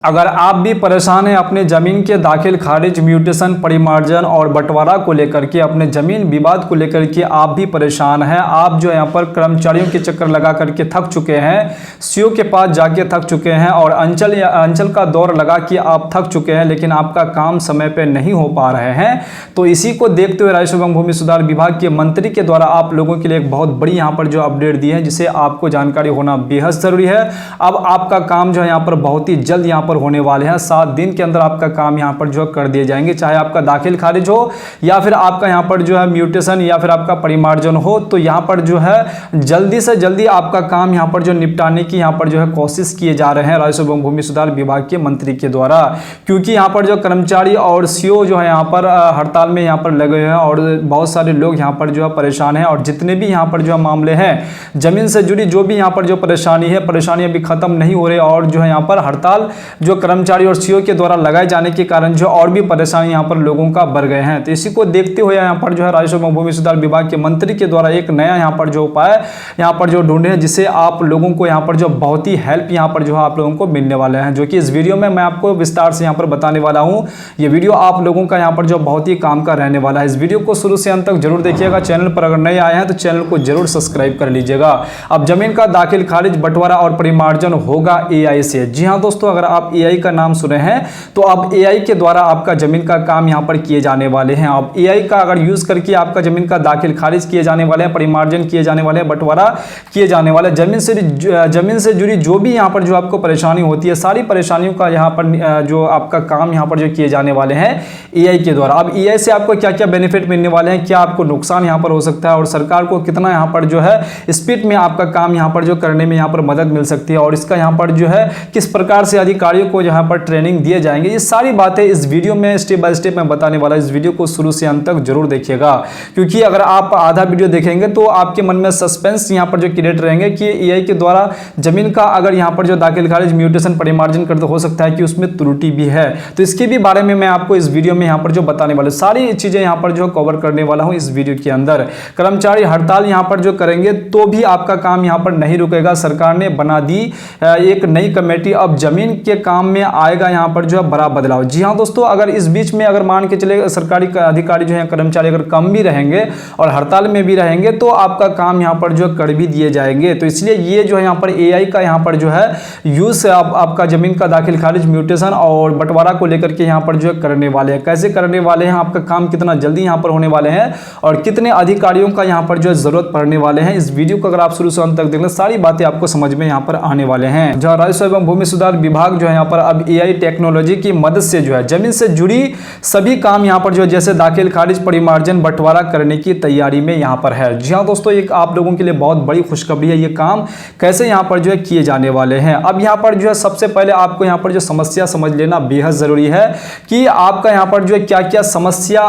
अगर आप भी परेशान हैं अपने ज़मीन के दाखिल खारिज, म्यूटेशन, परिमार्जन और बंटवारा को लेकर के, अपने ज़मीन विवाद को लेकर के आप भी परेशान हैं। आप जो यहाँ पर कर्मचारियों के चक्कर लगा करके थक चुके हैं, सीओ के पास जाके थक चुके हैं और अंचल का दौर लगा कि आप थक चुके हैं, लेकिन आपका काम समय पर नहीं हो पा रहे हैं। तो इसी को देखते हुए राजस्व एवं भूमि सुधार विभाग के मंत्री के द्वारा आप लोगों के लिए एक बहुत बड़ी यहाँ पर जो अपडेट दी है, जिसे आपको जानकारी होना बेहद ज़रूरी है। अब आपका काम जो है यहाँ पर बहुत ही जल्द यहाँ होने वाले हैं। 7 दिन के अंदर आपका काम यहां पर जो कर दिए जाएंगे, चाहे आपका दाखिल खारिज हो या फिर आपका यहां पर जो है म्यूटेशन या फिर आपका परिमार्जन हो। तो यहां पर जो है जल्दी से जल्दी आपका काम यहां पर जो निपटाने की यहां पर जो है कोशिश किए जा रहे हैं राजस्व एवं भूमि सुधार विभाग के मंत्री के द्वारा, क्योंकि यहां पर जो कर्मचारी और सीओ जो है यहां पर हड़ताल में यहां पर लगे हुए हैं और बहुत सारे लोग यहां पर जो है परेशान हैं। और जितने भी यहां पर जो मामले हैं जमीन से जुड़ी, जो भी यहां पर जो परेशानी है, परेशानी अभी खत्म नहीं हो रही और जो है यहां पर हड़ताल जो कर्मचारी और सीओ के द्वारा लगाए जाने के कारण जो और भी परेशानी यहां पर लोगों का बढ़ गए हैं। तो इसी को देखते हुए यहां पर जो है राजस्व एवं भूमि सुधार विभाग के मंत्री के द्वारा एक नया यहां पर जो उपाय यहां पर जो ढूंढे हैं, जिससे आप लोगों को यहां पर जो बहुत ही हेल्प यहां पर जो है आप लोगों को मिलने वाले हैं, जो कि इस वीडियो में मैं आपको विस्तार से यहां पर बताने वाला हूं। ये वीडियो आप लोगों का यहां पर जो बहुत ही काम का रहने वाला है। इस वीडियो को शुरू से अंत तक जरूर देखिएगा। चैनल पर अगर नए आए हैं तो चैनल को जरूर सब्सक्राइब कर लीजिएगा। अब जमीन का दाखिल खारिज, बंटवारा और परिमार्जन होगा एआई से। जी हां दोस्तों, अगर आप एआई का नाम सुने हैं तो अब एआई के द्वारा आपका जमीन का काम यहां पर किए जाने वाले हैं। अब एआई का अगर यूज करके आपका जमीन का दाखिल खारिज किए जाने वाले हैं, परिमार्जन किए जाने वाले हैं, बंटवारा किए जाने वाले, जमीन से जुड़ी जो भी यहां पर जो आपको परेशानी होती है, सारी परेशानियों का यहां पर जो आपका काम यहां पर जो किए जाने वाले हैं एआई के द्वारा। अब एआई से आपको क्या क्या बेनिफिट मिलने वाले हैं, क्या आपको नुकसान यहां पर हो सकता है और सरकार को कितना यहां पर जो है स्पीड में आपका काम यहां पर जो करने में यहां पर मदद मिल सकती है और इसका यहां पर जो है किस प्रकार से अधिकारियों को यहां पर ट्रेनिंग दिए जाएंगे, ये सारी बातें इस वीडियो में स्टेप बाय स्टेप मैं बताने वाला। इस वीडियो को शुरू से अंत तक जरूर देखिएगा, क्योंकि अगर आप आधा वीडियो देखेंगे तो आपके मन में सस्पेंस यहां पर जो क्रिएट रहेंगे कि एआई के द्वारा जमीन का अगर यहां पर जो दाखिल खारिज, म्यूटेशन, परिमार्जन करते हो सकता है कि उसमें त्रुटि भी है। तो इसके भी बारे में मैं आपको इस वीडियो में यहां पर जो बताने वाला, सारी चीजें यहां पर जो कवर करने वाला हूं इस वीडियो के अंदर। कर्मचारी हड़ताल यहां पर जो करेंगे तो भी आपका काम यहां पर नहीं रुकेगा। सरकार ने बना दी एक नई कमेटी, अब जमीन के काम में आएगा यहां पर जो है बड़ा बदलाव। जी हां दोस्तों, अगर इस बीच में अगर मान के चले सरकारी अधिकारी जो है, कर्मचारी अगर कम भी रहेंगे और हड़ताल में भी रहेंगे तो आपका काम यहां पर जो कर भी दिए जाएंगे। तो इसलिए ये जो है यहां पर एआई का यहां पर जो है यूज आपका जमीन का दाखिल खारिज, म्यूटेशन और बंटवारा को लेकर के यहां पर जो करने वाले हैं। कैसे करने वाले हैं, आपका काम कितना जल्दी यहां पर होने वाले हैं और कितने अधिकारियों का यहां पर जो जरूरत पड़ने वाले हैं, इस वीडियो को अगर आप शुरू से अंत तक देख लें, सारी बातें आपको समझ में यहां पर आने वाले हैं। जो राजस्व एवं भूमि सुधार विभाग जो है यहां पर अब एआई टेक्नोलॉजी की मदद से जो है जमीन से जुड़ी सभी काम यहां पर जो जैसे दाखिल खारिज, परिमार्जन, बंटवारा करने की तैयारी में यहां पर है। जी हां दोस्तों, एक आप लोगों के लिए बहुत बड़ी खुशखबरी है। ये काम कैसे यहां पर जो है किए जाने वाले हैं। अब यहां पर जो है सबसे पहले आपको यहां पर जो समस्या समझ लेना बेहद जरूरी है कि आपका यहां पर जो है क्या क्या समस्या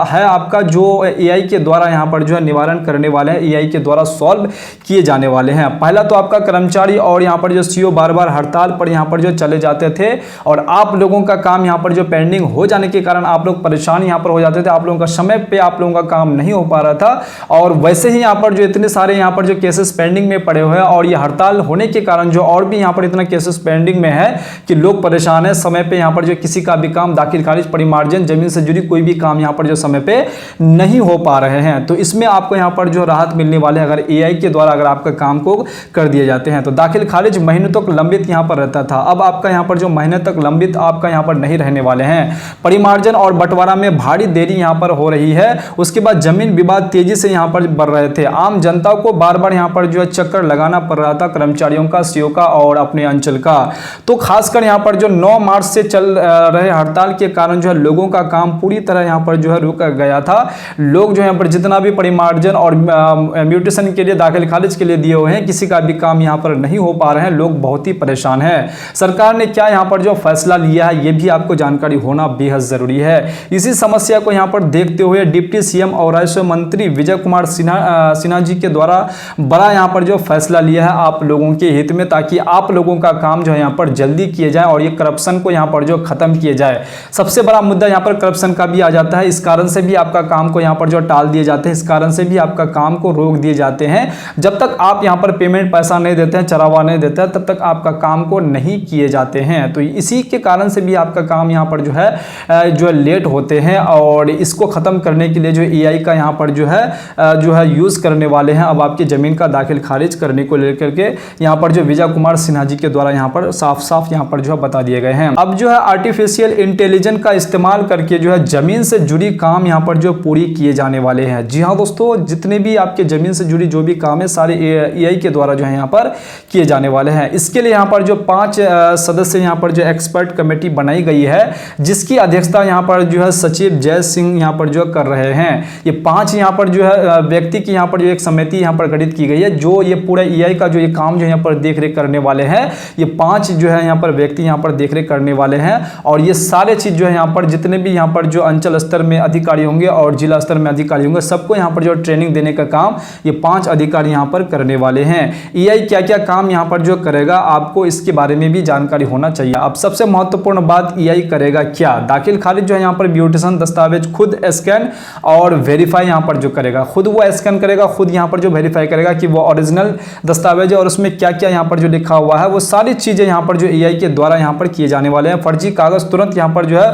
है, आपका जो एआई के द्वारा यहां पर जो है निवारण करने वाले हैं, एआई के द्वारा सॉल्व किए जाने वाले हैं। पहला तो आपका कर्मचारी और यहां पर जो सीओ बार बार हड़ताल पर यहां पर जो चले जाते थे और आप लोगों का काम यहां पर जो पेंडिंग हो जाने के कारण आप लोग परेशान यहां पर हो जाते थे। आप लोगों का समय पे आप लोगों का काम नहीं हो पा रहा था और वैसे ही यहां पर जो इतने सारे यहां पर जो केसेस पेंडिंग में पड़े हुए हैं और ये हड़ताल होने के कारण जो और भी यहां पर इतना केसेस पेंडिंग में है कि लोग परेशान है। समय पे यहां पर जो किसी का भी काम दाखिल खारिज, परिमार्जन, जमीन से जुड़ी कोई भी काम यहां पर जो समय पे नहीं हो पा रहे हैं। तो इसमें आपको यहां पर जो राहत मिलने वाले है, अगर एआई के द्वारा अगर आपका काम को कर दिए जाते हैं। तो दाखिल खारिज महीनों तक लंबित यहां पर रहता था, अब आपका यहां पर जो महीने तक लंबित आपका यहां पर नहीं रहने वाले हैं। परिमार्जन और बंटवारा में भारी देरी यहां पर हो रही है। उसके बाद जमीन विवाद तेजी से यहां पर बढ़ रहे थे। आम जनता को बार बार यहां पर जो है चक्कर लगाना पड़ रहा था, कर्मचारियों का, सीओ का और अपने अंचल का। तो खासकर यहां पर जो 9 मार्च से चल रहे हड़ताल के कारण जो है लोगों का काम पूरी तरह यहां पर जो है रुक गया था। लोग जो यहां पर जितना भी परिमार्जन और म्यूटेशन के लिए, दाखिल खारिज के लिए दिए हुए हैं, किसी का भी काम यहां पर नहीं हो पा रहे हैं। लोग बहुत ही परेशान हैं। सरकार ने क्या यहां पर जो फैसला लिया है, यह भी आपको जानकारी होना बेहद जरूरी है। इसी समस्या को यहां पर देखते हुए डिप्टी सीएम और राजस्व मंत्री विजय कुमार सिन्हा जी के द्वारा बड़ा यहां पर जो फैसला लिया है आप लोगों के हित में, ताकि आप लोगों का काम जो है यहां पर जल्दी किए जाए और ये करप्शन को यहां पर जो खत्म किए जाए। सबसे बड़ा मुद्दा यहां पर करप्शन का भी आ जाता है। इस कारण से भी आपका काम को यहां पर जो टाल दिए जाते हैं, इस कारण से भी आपका काम को रोक दिए जाते हैं। जब तक आप यहां पर पेमेंट पैसा नहीं देते हैं, चरावा नहीं देते हैं, तब तक आपका काम को नहीं किए जाते जाते हैं। तो इसी के कारण से भी आपका काम यहाँ पर जो है लेट होते हैं, और इसको ख़त्म करने के लिए जो एआई का यहाँ पर जो है यूज़ करने वाले हैं। अब आपकी ज़मीन का दाखिल खारिज करने को लेकर के यहाँ पर जो विजय कुमार सिन्हा जी के द्वारा यहाँ पर साफ साफ यहाँ पर जो है बता दिए गए हैं। अब जो है आर्टिफिशियल इंटेलिजेंस का इस्तेमाल करके जो है ज़मीन से जुड़ी काम यहाँ पर जो पूरी किए जाने वाले हैं। जी हाँ दोस्तों, जितने भी आपके ज़मीन से जुड़ी जो भी काम है सारे एआई के द्वारा जो है यहाँ पर किए जाने वाले हैं। इसके लिए यहाँ पर जो 5 सदस्य यहाँ पर जो एक्सपर्ट कमेटी बनाई गई है, जिसकी अध्यक्षता यहाँ पर जो है सचिव जय सिंह यहाँ पर जो कर रहे हैं। ये 5 यहाँ पर जो है व्यक्ति की यहाँ पर जो एक समिति यहाँ पर गठित की गई है, जो ये पूरा एआई का जो ये काम जो यहाँ पर देखरेख करने वाले हैं। ये 5 जो है यहाँ पर व्यक्ति यहाँ पर देखरेख करने वाले हैं, और ये सारे चीज जो है यहाँ पर जितने भी यहाँ पर जो अंचल स्तर में अधिकारी होंगे और जिला स्तर में अधिकारी होंगे, सबको यहाँ पर जो ट्रेनिंग देने का काम ये 5 अधिकारी यहाँ पर करने वाले हैं। एआई क्या क्या काम यहाँ पर जो करेगा, आपको इसके बारे में भी जानकारी होना चाहिए। अब सबसे महत्वपूर्ण बात, एआई करेगा क्या? दाखिल खारिज जो है यहाँ पर म्यूटेशन दस्तावेज खुद स्कैन और वेरीफाई यहाँ पर जो करेगा, खुद वो स्कैन करेगा, खुद यहाँ पर जो वेरीफाई करेगा कि वो ओरिजिनल दस्तावेज है और उसमें क्या क्या यहाँ पर जो लिखा हुआ है, वो सारी चीजें यहाँ पर जो एआई के द्वारा यहाँ पर किए जाने वाले हैं। फर्जी कागज तुरंत यहाँ पर जो है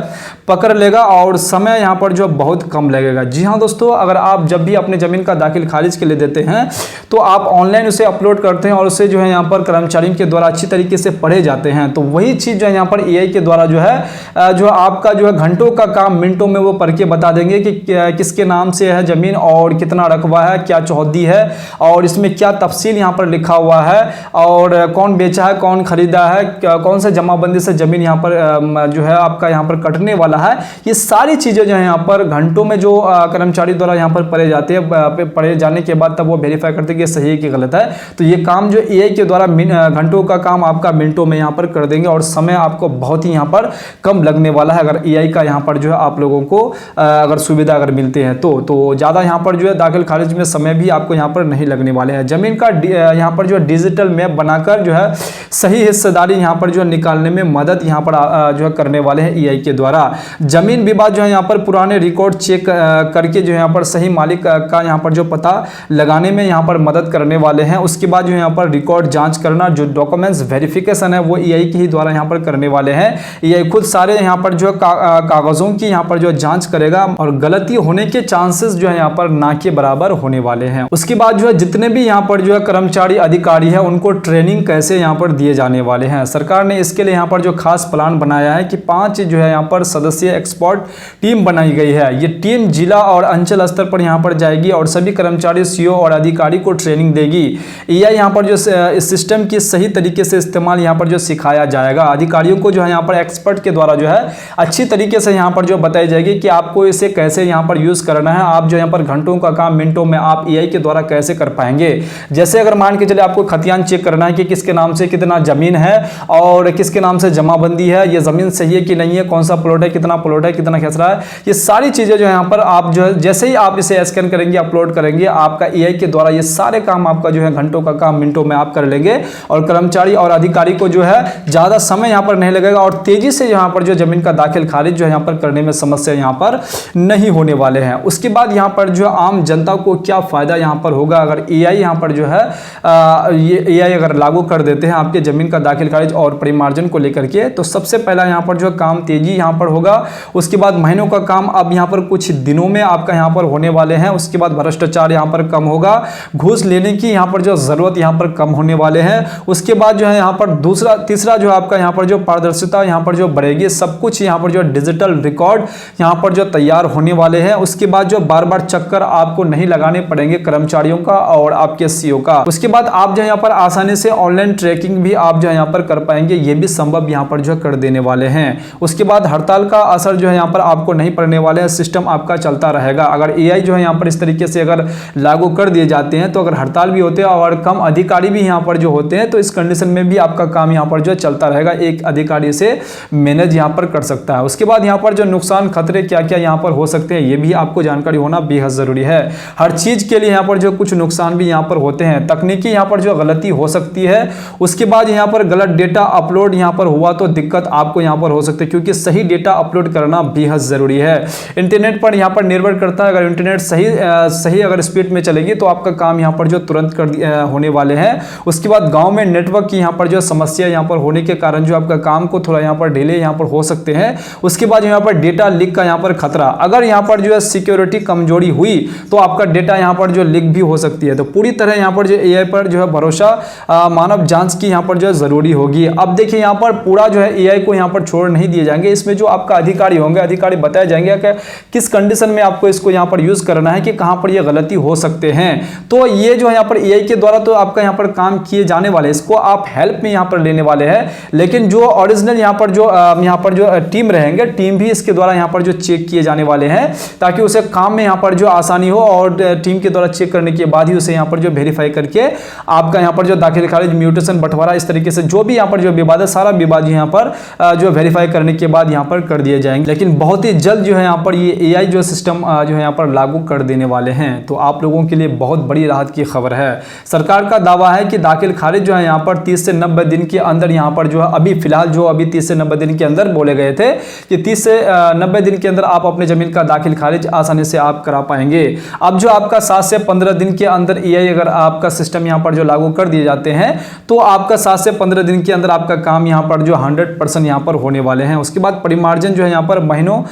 पकड़ लेगा और समय यहाँ पर जो बहुत कम लगेगा। जी हाँ दोस्तों, अगर आप जब भी अपने जमीन का दाखिल खारिज के लिए देते हैं तो आप ऑनलाइन उसे अपलोड करते हैं और उसे जो है यहाँ पर कर्मचारियों के द्वारा अच्छी तरीके से पढ़े जाते हैं। तो वही चीज जो है यहाँ पर एआई के द्वारा जो है जो आपका जो है घंटों का काम मिनटों में वो पढ़ के बता देंगे कि किसके नाम से है जमीन और कितना रकबा है, क्या चौहद्दी है और इसमें क्या तफसील यहाँ पर लिखा हुआ है, और कौन बेचा है, कौन खरीदा है, कौन से जमाबंदी से जमीन यहाँ पर जो है आपका यहाँ पर कटने वाला है। ये सारी चीजें जो है यहाँ पर घंटों में जो कर्मचारी द्वारा यहाँ पर पढ़े जाते हैं, पढ़े जाने के बाद तब वो वेरीफाई करते हैं कि सही है कि गलत है। तो ये काम जो एआई के द्वारा घंटों का काम आपका मिनटों में यहाँ पर कर देंगे, और समय आपको बहुत ही यहाँ पर कम लगने वाला है अगर एआई का यहाँ पर जो है आप लोगों को अगर सुविधा अगर मिलते हैं तो ज़्यादा यहाँ पर जो है दाखिल खारिज में समय भी आपको यहाँ पर नहीं लगने वाले हैं। जमीन का यहाँ पर जो डिजिटल मैप बनाकर जो है सही हिस्सेदारी यहाँ पर जो निकालने में मदद यहाँ पर जो है करने वाले हैं एआई के द्वारा। जमीन विवाद जो है यहाँ पर पुराने रिकॉर्ड चेक करके जो यहाँ पर सही मालिक का यहाँ पर जो पता लगाने में यहाँ पर मदद करने वाले हैं। उसके बाद जो यहाँ पर रिकॉर्ड जांच करना, जो डॉक्यूमेंट्स वेरिफिकेशन है वो एआई के ही द्वारा यहाँ पर करने वाले हैं। एआई खुद सारे यहाँ पर जो कागजों की यहाँ पर जो जांच करेगा और गलती होने के चांसेस जो है यहाँ पर ना के बराबर होने वाले हैं। उसके बाद जो है जितने भी यहाँ पर जो है कर्मचारी अधिकारी है उनको ट्रेनिंग कैसे यहाँ पर दिए जाने वाले हैं। सरकार ने इसके लिए यहाँ पर जो खास प्लान बनाया है कि 5 जो है यहाँ पर सदस्यीय एक्सपर्ट टीम बनाई गई है। ये टीम जिला और अंचल स्तर पर यहाँ पर जाएगी और सभी कर्मचारी, सीओ और अधिकारी को ट्रेनिंग देगी। एआई यहाँ पर जो इस सिस्टम की सही तरीके से इस्तेमाल यहाँ पर जो सिखाया जाएगा। अधिकारियों को जो है यहाँ पर एक्सपर्ट के द्वारा जो है अच्छी तरीके से यहाँ पर जो बताई जाएगी कि आपको इसे कैसे यहाँ पर यूज करना है। आप जो यहाँ पर घंटों का काम मिनटों में आप एआई के द्वारा कैसे कर पाएंगे। जैसे अगर मान के चले आपको खतियान चेक करना है कि किसके नाम से कितना जमीन है और किसके नाम से जमाबंदी है, ये जमीन सही है कि नहीं है, कौन सा प्लॉट है, कितना प्लॉट है, कितना खसरा है, ये सारी चीजें जो है यहाँ पर आप जो है जैसे ही आप इसे स्कैन करेंगे, अपलोड करेंगे, आपका एआई के द्वारा ये सारे काम आपका जो है घंटों का काम मिनटों में आप कर लेंगे और कर्मचारी और अधिकारी को जो है ज्यादा समय यहाँ पर नहीं लगेगा और तेजी से यहाँ पर जो जमीन का दाखिल खारिज जो है यहाँ पर करने में समस्या यहाँ पर नहीं होने वाले हैं। उसके बाद यहाँ पर जो आम जनता को क्या फायदा यहाँ पर होगा अगर एआई यहाँ पर जो है ये एआई अगर लागू कर देते हैं आपके जमीन का दाखिल खारिज और परिमार्जन को लेकर के, तो सबसे पहला यहाँ पर जो काम तेजी यहाँ पर होगा। उसके बाद महीनों का काम अब यहाँ पर कुछ दिनों में आपका यहाँ पर होने वाले हैं। उसके बाद भ्रष्टाचार यहाँ पर कम होगा, घूस लेने की यहाँ पर जो जरूरत यहाँ पर कम होने वाले हैं। उसके बाद जो है यहाँ पर तीसरा जो आपका यहाँ पर जो पारदर्शिता यहाँ पर जो बढ़ेगी, सब कुछ यहाँ पर जो डिजिटल रिकॉर्ड यहाँ पर जो तैयार होने वाले हैं। उसके बाद जो बार बार चक्कर आपको नहीं लगाने पड़ेंगे कर्मचारियों का और आपके सीईओ का। उसके बाद आप जो यहाँ पर आसानी से ऑनलाइन ट्रैकिंग भी आप जो यहाँ पर कर पाएंगे, ये भी संभव यहाँ पर जो कर देने वाले हैं। उसके बाद हड़ताल का असर जो है यहाँ पर आपको नहीं पड़ने वाले हैं, सिस्टम आपका चलता रहेगा। अगर एआई जो है यहाँ पर इस तरीके से अगर लागू कर दिए जाते हैं तो अगर हड़ताल भी होते हैं और कम अधिकारी भी यहाँ पर जो होते हैं तो इस कंडीशन में भी आपका काम यहाँ पर जो चलता रहेगा, एक अधिकारी से मैनेज यहाँ पर कर सकता है। उसके बाद यहाँ पर जो नुकसान खतरे क्या क्या यहाँ पर हो सकते हैं, ये भी आपको जानकारी होना बेहद जरूरी है। हर चीज के लिए यहाँ पर जो कुछ नुकसान भी यहाँ पर होते हैं, तकनीकी यहाँ पर जो गलती हो सकती है। उसके बाद यहाँ पर गलत डेटा अपलोड यहाँ पर हुआ तो दिक्कत आपको यहाँ पर हो सकती है, क्योंकि सही डेटा अपलोड करना बेहद जरूरी है। इंटरनेट पर यहाँ पर निर्भर करता है, अगर इंटरनेट सही अगर स्पीड में चलेगी तो आपका काम यहाँ पर जो तुरंत होने वाले हैं। उसके बाद गांव में नेटवर्क की यहाँ पर जो समस्या यहाँ पर होने के कारण जो आपका काम को थोड़ा यहाँ पर डिले यहाँ पर हो सकते हैं। उसके बाद यहाँ पर डेटा लीक का यहाँ पर खतरा, अगर यहाँ पर जो है सिक्योरिटी कमजोरी हुई तो आपका डेटा यहाँ पर जो लीक भी हो सकती है। तो पूरी तरह यहाँ पर जो एआई पर जो है भरोसा, मानव जांच की यहाँ पर जो है जरूरी होगी। अब देखिए यहाँ पर पूरा जो है एआई को यहाँ पर छोड़ नहीं दिए जाएंगे, इसमें जो आपका अधिकारी होंगे, अधिकारी बताए जाएंगे कि किस कंडीशन में आपको इसको यहाँ पर यूज करना है, कि कहाँ पर ये गलती हो सकते हैं। तो ये जो है यहाँ पर एआई के द्वारा तो आपका यहाँ पर काम किए जाने वाले, इसको आप हेल्प में यहाँ पर लेने वाले हैं, लेकिन जो ओरिजिनल यहाँ पर जो टीम रहेंगे, टीम भी इसके द्वारा यहाँ पर जो चेक किए जाने वाले हैं, ताकि उसे काम में यहाँ पर जो आसानी हो और टीम के द्वारा चेक करने के बाद ही उसे यहाँ पर जो वेरीफाई करके आपका यहाँ पर जो दाखिल खारिज, म्यूटेशन, बंटवारा, इस तरीके से जो भी यहाँ पर जो विवाद है, सारा विवाद यहाँ पर जो वेरीफाई करने के बाद यहाँ पर कर दिए जाएंगे। लेकिन बहुत ही जल्द जो है यहाँ पर ये एआई जो सिस्टम जो है यहाँ पर लागू कर देने वाले हैं। तो आप लोगों के लिए बहुत बड़ी राहत की खबर है। सरकार का दावा है कि दाखिल खारिज जो है यहाँ पर 30 से 90 दिन के अंदर यहाँ पर जो है अभी फिलहाल जो 30 से 90 दिन के अंदर बोले गए थे कि 30 से 90 दिन के अंदर आप अपने जमीन का दाखिल खारिज आसानी से आप करा पाएंगे। अब जो आपका 7 से 15 दिन के अंदर एआई अगर आपका सिस्टम यहाँ पर जो लागू कर दिए जाते हैं तो आपका 7 से 15 दिन के अंदर आपका काम यहाँ पर जो 100% यहाँ पर होने वाले हैं। उसके बाद परिमार्जन जो है यहाँ पर महीनों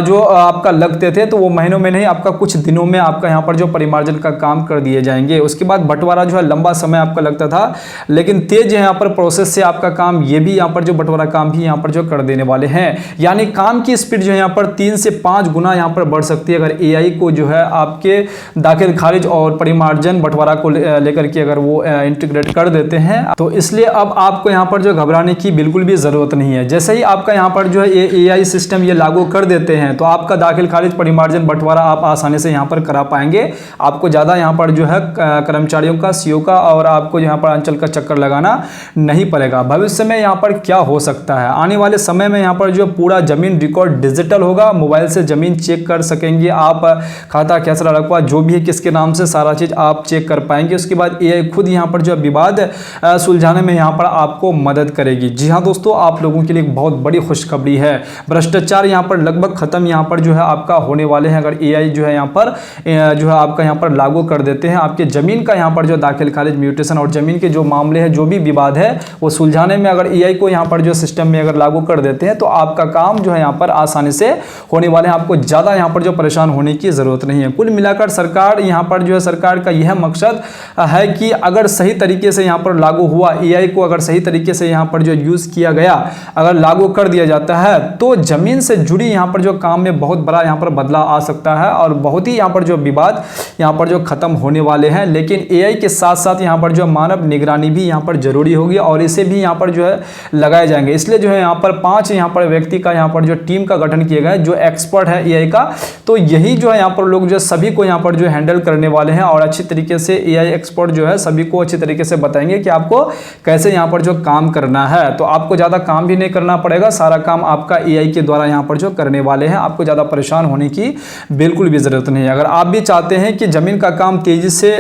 जो आपका लगते थे, तो वो महीनों में नहीं, आपका कुछ दिनों में आपका यहाँ पर जो परिमार्जन का काम कर दिए जाएंगे। उसके बाद बंटवारा जो है लंबा समय आपका लगता था, लेकिन तेज यहाँ पर प्रोसेस से आपका काम, ये भी यहाँ पर जो बंटवारा काम भी यहाँ पर जो कर देने वाले हैं। यानी काम की स्पीड जो है यहाँ पर 3 से 5 गुना यहाँ पर बढ़ सकती है अगर एआई को जो है आपके दाखिल खारिज और परिमार्जन, बंटवारा को लेकर के अगर वो इंटीग्रेट कर देते हैं। तो इसलिए अब आपको यहाँ पर जो घबराने की बिल्कुल भी जरूरत नहीं है। जैसे ही आपका यहाँ पर जो है एआई सिस्टम ये लागू कर देते हैं तो आपका दाखिल खारिज, परिमार्जन, बंटवारा आप आसानी से यहाँ पर करा पाएंगे। आपको ज़्यादा यहाँ पर जो है कर्मचारियों का, सीओ का और आपको यहाँ पर अंचल का चक्कर लगाना नहीं पड़ेगा। भविष्य में यहाँ पर क्या हो सकता है, आने वाले समय में यहाँ पर जो पूरा जमीन रिकॉर्ड डिजिटल होगा, मोबाइल से जमीन चेक कर सकेंगे आप, खाता, खेसरा, रकबा जो भी है किसके नाम से, सारा चीज आप चेक कर पाएंगे। उसके बाद एआई खुद यहाँ पर जो विवाद सुलझाने में यहाँ पर आपको मदद करेगी। जी हाँ दोस्तों, आप लोगों के लिए एक बहुत बड़ी खुशखबरी है। भ्रष्टाचार यहाँ पर लगभग खत्म यहाँ पर जो है आपका होने वाले हैं अगर एआई जो है यहाँ पर जो है आपका यहाँ पर लागू कर देते हैं। आपके जमीन का यहाँ पर जो दाखिल खारिज, म्यूटेशन और जमीन के जो मामले हैं, जो भी विवाद है वो सुलझाने में अगर एआई को यहाँ पर जो सिस्टम में अगर लागू कर देते हैं तो आपका काम जो है यहाँ पर आसानी से होने वाले हैं। आपको ज़्यादा यहाँ पर जो परेशान होने की ज़रूरत नहीं है। कुल मिलाकर सरकार यहाँ पर जो है, सरकार का यह मकसद है कि अगर सही तरीके से यहाँ पर लागू हुआ, एआई को अगर सही तरीके से यहाँ पर जो यूज़ किया गया, अगर लागू कर दिया जाता है तो ज़मीन से जुड़ी यहाँ पर जो काम में बहुत बड़ा यहाँ पर बदलाव आ सकता है और बहुत ही यहाँ पर जो विवाद यहाँ पर जो खत्म होने वाले हैं। लेकिन एआई के साथ साथ यहाँ पर जो मानव निगरानी भी यहाँ पर जरूरी होगी और इसे भी यहाँ पर जो है लगाए जाएंगे। इसलिए जो है यहाँ पर 5 यहाँ पर व्यक्ति का यहाँ पर जो टीम का गठन किया गया है, जो एक्सपर्ट है एआई का, तो यही जो है यहाँ पर लोग जो सभी को यहाँ पर जो हैंडल करने वाले हैं और अच्छी तरीके से एआई एक्सपर्ट जो है सभी को अच्छी तरीके से बताएंगे कि आपको कैसे यहाँ पर जो काम करना है। तो आपको ज़्यादा काम भी नहीं करना पड़ेगा, सारा काम आपका एआई के द्वारा यहाँ पर जो करने वाले हैं। आपको ज़्यादा परेशान होने की बिल्कुल भी ज़रूरत नहीं है। अगर आप भी चाहते हैं कि ज़मीन का काम तेज़ी से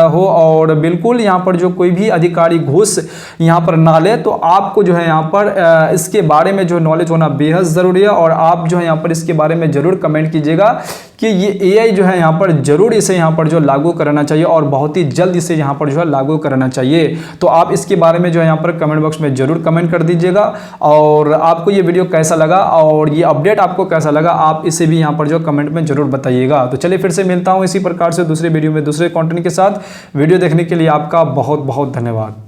हो और बिल्कुल यहाँ पर जो कोई भी अधिकारी घूस यहाँ पर ना ले, तो आपको जो है यहाँ पर इसके बारे में जो नॉलेज होना बेहद ज़रूरी है। और आप जो है यहाँ पर इसके बारे में ज़रूर कमेंट कीजिएगा कि ये एआई जो है यहाँ पर ज़रूर इसे यहाँ पर जो लागू करना चाहिए और बहुत ही जल्द इसे यहाँ पर जो है लागू करना चाहिए। तो आप इसके बारे में जो है यहाँ पर कमेंट बॉक्स में ज़रूर कमेंट कर दीजिएगा। और आपको ये वीडियो कैसा लगा और ये अपडेट आपको कैसा लगा, आप इसे भी यहाँ पर जो कमेंट में ज़रूर बताइएगा। तो चलिए फिर से मिलता हूँ इसी प्रकार से दूसरे वीडियो में दूसरे कंटेंट के साथ। वीडियो देखने के लिए आपका बहुत बहुत धन्यवाद।